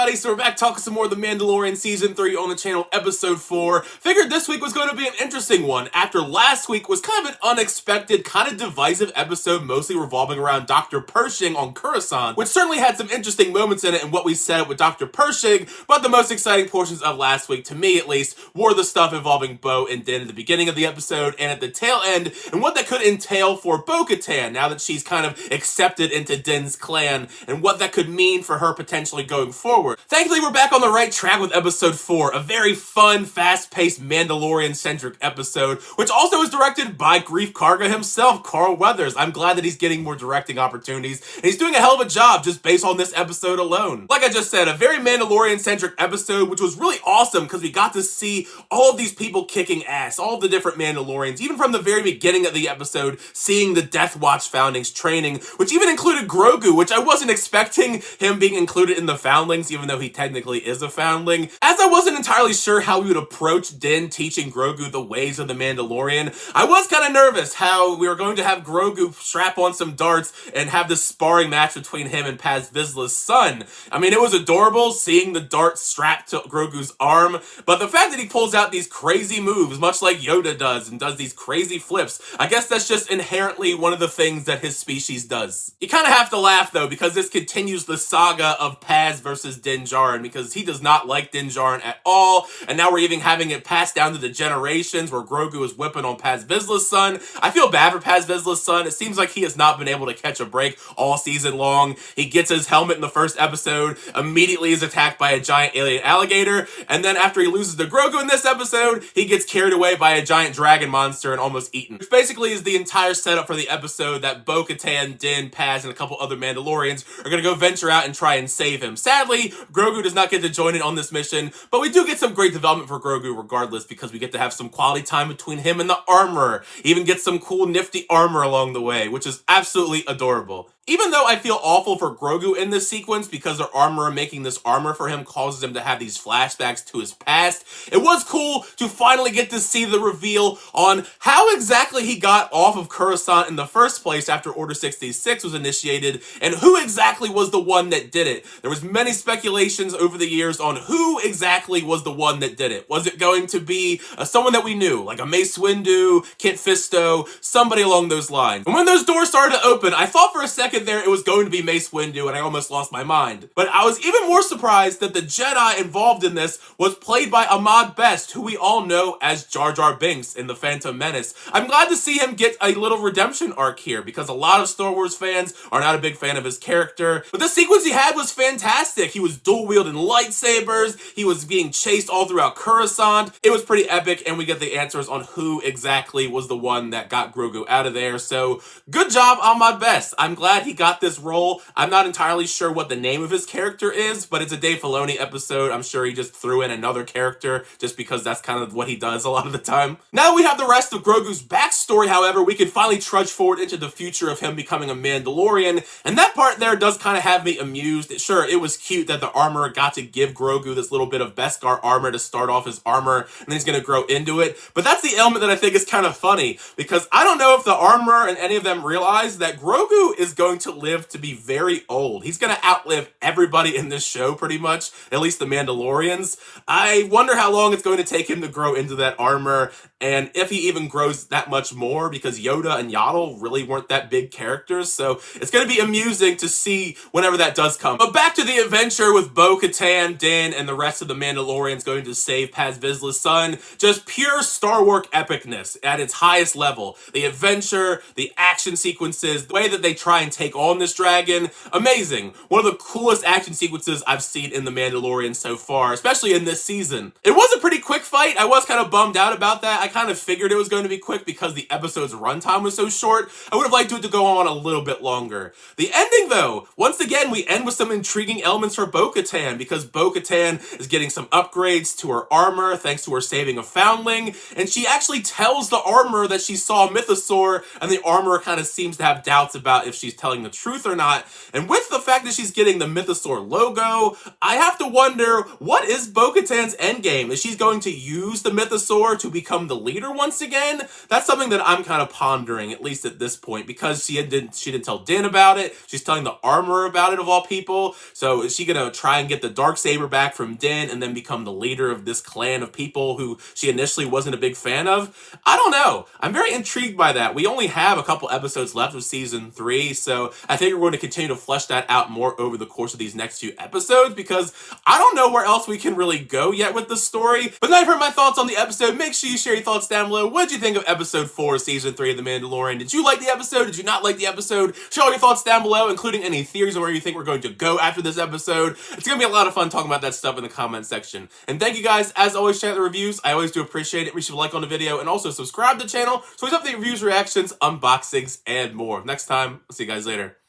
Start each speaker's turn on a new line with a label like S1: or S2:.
S1: everybody, so we're back talking some more of The Mandalorian Season 3 on the channel, Episode 4. Figured this week was going to be an interesting one, after last week was kind of an unexpected, kind of divisive episode, mostly revolving around Dr. Pershing on Coruscant, which certainly had some interesting moments in it and what we set up with Dr. Pershing, but the most exciting portions of last week, to me at least, were the stuff involving Bo and Din at the beginning of the episode and at the tail end, and what that could entail for Bo-Katan now that she's kind of accepted into Din's clan, and what that could mean for her potentially going forward. Thankfully, we're back on the right track with episode 4, a very fun, fast-paced, Mandalorian-centric episode, which also is directed by Grief Karga himself, Carl Weathers. I'm glad that he's getting more directing opportunities, and he's doing a hell of a job just based on this episode alone. Like I just said, a very Mandalorian-centric episode, which was really awesome because we got to see all of these people kicking ass, all of the different Mandalorians, even from the very beginning of the episode, seeing the Death Watch foundings training, which even included Grogu, which I wasn't expecting him being included in the foundlings, even though he technically is a foundling. As I wasn't entirely sure how we would approach Din teaching Grogu the ways of the Mandalorian, I was kind of nervous how we were going to have Grogu strap on some darts and have this sparring match between him and Paz Vizsla's son. I mean, it was adorable seeing the darts strapped to Grogu's arm, but the fact that he pulls out these crazy moves, much like Yoda does, and does these crazy flips, I guess that's just inherently one of the things that his species does. You kind of have to laugh, though, because this continues the saga of Paz versus Din Djarin, because he does not like Din Djarin at all, and now we're even having it passed down to the generations where Grogu is whipping on Paz Vizsla's son. I feel bad for Paz Vizsla's son. It seems like he has not been able to catch a break all season long. He gets his helmet in the first episode, immediately is attacked by a giant alien alligator, and then after he loses to Grogu in this episode, he gets carried away by a giant dragon monster and almost eaten. Which basically is the entire setup for the episode that Bo-Katan, Din, Paz, and a couple other Mandalorians are gonna go venture out and try and save him. Sadly, Grogu does not get to join in on this mission, but we do get some great development for Grogu regardless, because we get to have some quality time between him and the armorer. Even get some cool nifty armor along the way, which is absolutely adorable. Even though I feel awful for Grogu in this sequence because their armorer making this armor for him causes him to have these flashbacks to his past, it was cool to finally get to see the reveal on how exactly he got off of Coruscant in the first place after Order 66 was initiated, and who exactly was the one that did it. There was many speculations over the years on who exactly was the one that did it. Was it going to be someone that we knew, like a Mace Windu, Kit Fisto, somebody along those lines? And when those doors started to open, I thought for a second there it was going to be Mace Windu, and I almost lost my mind. But I was even more surprised that the Jedi involved in this was played by Ahmed Best, who we all know as Jar Jar Binks in The Phantom Menace. I'm glad to see him get a little redemption arc here, because a lot of Star Wars fans are not a big fan of his character. But the sequence he had was fantastic. He was dual-wielding lightsabers, he was being chased all throughout Coruscant. It was pretty epic, and we get the answers on who exactly was the one that got Grogu out of there. So, good job, Ahmed Best. I'm glad he got this role. I'm not entirely sure what the name of his character is, but it's a Dave Filoni episode. I'm sure he just threw in another character just because that's kind of what he does a lot of the time. Now that we have the rest of Grogu's backstory, however, we can finally trudge forward into the future of him becoming a Mandalorian, and that part there does kind of have me amused. Sure, it was cute that the armorer got to give Grogu this little bit of Beskar armor to start off his armor, and then he's going to grow into it, but that's the element that I think is kind of funny, because I don't know if the armorer and any of them realize that Grogu is going to live to be very old. He's going to outlive everybody in this show pretty much, at least the Mandalorians. I wonder how long it's going to take him to grow into that armor, and if he even grows that much more, because Yoda and Yaddle really weren't that big characters, so it's going to be amusing to see whenever that does come. But back to the adventure with Bo-Katan, Din, and the rest of the Mandalorians going to save Paz Vizsla's son. Just pure Star Wars epicness at its highest level. The adventure, the action sequences, the way that they try and take on this dragon, amazing. One of the coolest action sequences I've seen in The Mandalorian so far, especially in this season. It was a pretty quick fight. I was kind of bummed out about that. I kind of figured it was going to be quick because the episode's runtime was so short. I would have liked it to go on a little bit longer. The ending, though, once again, we end with some intriguing elements for Bo-Katan, because Bo-Katan is getting some upgrades to her armor thanks to her saving a foundling, and she actually tells the armorer that she saw a mythosaur, and the armorer kind of seems to have doubts about if she's telling the truth or not. And with the fact that she's getting the mythosaur logo, I have to wonder, what is Bo-Katan's endgame? Is she going to use the mythosaur to become the leader once again? That's something that I'm kind of pondering, at least at this point, because she didn't tell Din about it. She's telling the armorer about it, of all people. So is she gonna try and get the Darksaber back from Din and then become the leader of this clan of people who she initially wasn't a big fan of? I don't know. I'm very intrigued by that. We only have a couple episodes left of season 3, so I think we're going to continue to flesh that out more over the course of these next few episodes, because I don't know where else we can really go yet with the story. But now you've heard my thoughts on the episode. Make sure you share your thoughts down below. What did you think of episode 4 of season 3 of The Mandalorian? Did you like the episode? Did you not like the episode? Share all your thoughts down below, including any theories on where you think we're going to go after this episode. It's going to be a lot of fun talking about that stuff in the comment section. And thank you guys, as always, check out the reviews. I always do appreciate it. Make sure you like on the video and also subscribe to the channel so we update reviews, reactions, unboxings, and more. Next time, I'll see you guys later.